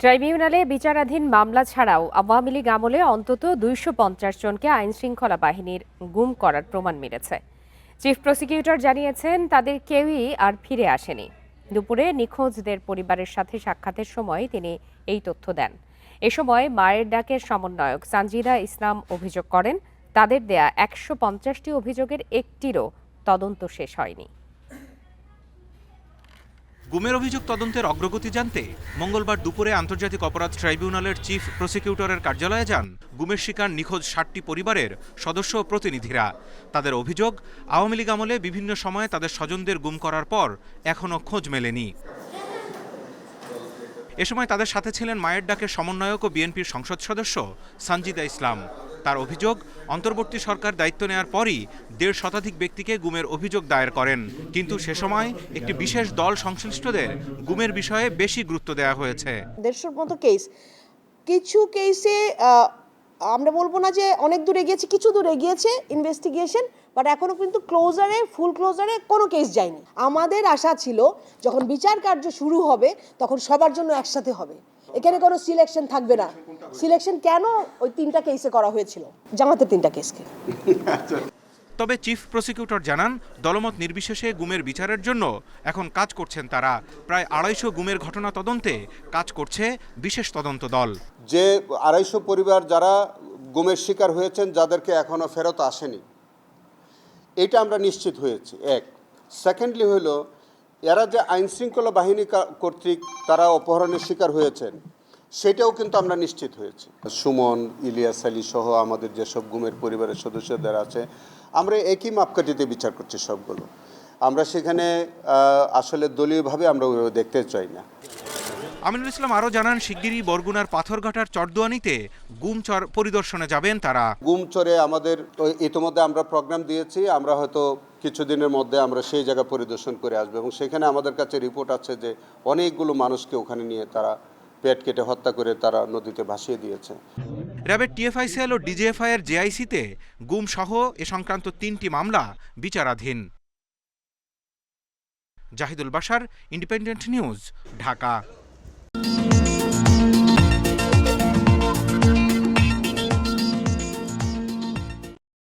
ট্রাইব্যুনালে বিচারাধীন মামলা ছাড়াও আওয়ামী লীগ আমলে অন্তত ২৫০ জনকে আইনশৃঙ্খলা বাহিনীর গুম করার প্রমাণ মিলেছে। চিফ প্রসিকিউটর জানিয়েছেন তাদের কেউই আর ফিরে আসেনি। দুপুরে নিখোঁজদের পরিবারের সাথে সাক্ষাতের সময় তিনি এই তথ্য দেন। এ সময় মায়ের ডাকের সমন্বয়ক সানজিদা ইসলাম অভিযোগ করেন, তাদের দেয়া ১৫০টি অভিযোগের একটিরও তদন্ত শেষ হয়নি। গুমের অভিযোগ তদন্তের অগ্রগতি জানতে মঙ্গলবার দুপুরে আন্তর্জাতিক অপরাধ ট্রাইব্যুনালের চিফ প্রসিকিউটরের কার্যালয়ে যান গুমের শিকার নিখোঁজ ৬০টি পরিবারের সদস্য ও প্রতিনিধিরা। তাদের অভিযোগ, আওয়ামী লীগ আমলে বিভিন্ন সময়ে তাদের স্বজনদের গুম করার পর এখনও খোঁজ মেলেনি। এ সময় তাদের সাথে ছিলেন মায়ের ডাকের সমন্বয়ক ও বিএনপির সংসদ সদস্য সানজিদা ইসলাম। তার অভিযোগ, অন্তর্বর্তী সরকার দায়িত্ব নেওয়ার পরই ১৫০ শতাধিক ব্যক্তিকে গুমের অভিযোগ দায়ের করেন, কিন্তু সে সময় একটি বিশেষ দল সংশ্লিষ্টদের গুমের বিষয়ে বেশি গুরুত্ব দেওয়া হয়েছে। ১৫০ মতো কেস, কিছু কেসে আমরা বলবো না যে অনেক দূরে গিয়েছে, কিছু দূরে গিয়েছে ইনভেস্টিগেশন, বাট এখনো কিন্তু ফুল ক্লোজারে কোনো কেস যায়নি। আমাদের আশা ছিল যখন বিচার কার্য শুরু হবে তখন সবার জন্য একসাথে হবে, এখানে কোনো সিলেকশন থাকবে না। সিলেকশন কেন ওই ৩টা কেসে করা হয়েছিল, জামাতের 3টা কেসকে। তবে চিফ প্রসিকিউটর জানান, দলমত নির্বিশেষে গুমের বিচারের জন্য এখন কাজ করছেন তারা। প্রায় ২৫০ গুমের ঘটনা তদন্তে কাজ করছে বিশেষ তদন্ত দল। যে ২৫০ পরিবার যারা গুমের শিকার হয়েছেন, যাদেরকে এখনো ফেরত আসেনি, এটা আমরা নিশ্চিত হয়েছি। এক, সেকেন্ডলি হলো এরা যে আইনশৃঙ্খলা বাহিনী কর্তৃক তারা অপহরণের শিকার হয়েছেন, সেটাও কিন্তু আমরা নিশ্চিত হয়েছি। সুমন, ইলিয়াস আলী সহ আমাদের যেসব গুমের পরিবারের সদস্যদের আছে, আমরা একই মাপকাঠিতে বিচার করছি সবগুলো। আমরা সেখানে আসলে দলীয়ভাবে আমরা ওইভাবে দেখতে চাই না। আমিনুল ইসলাম আরও জানান, শিগগিরই বরগুনার পাথরঘাটার চরদুয়ানিতে গুমচর পরিদর্শনে যাবেন তারা। গুমচরে আমাদের ইতিমধ্যে আমরা প্রোগ্রাম দিয়েছি, আমরা হয়তো কিছুদিনের মধ্যে আমরা সেই জায়গা পরিদর্শন করে আসবো, এবং সেখানে আমাদের কাছে রিপোর্ট আছে যে অনেকগুলো মানুষকে ওখানে নিয়ে তারা পেট কেটে হত্যা করে তারা নদীতে ভাসিয়ে দিয়েছে। র্যাবের টিএফআই সেল ও ডিজিএফআই এর জেআইসিতে গুম সহ এ সংক্রান্ত ৩টি মামলা বিচারাধীন। Zahidul Bashar, independent news, Dhaka.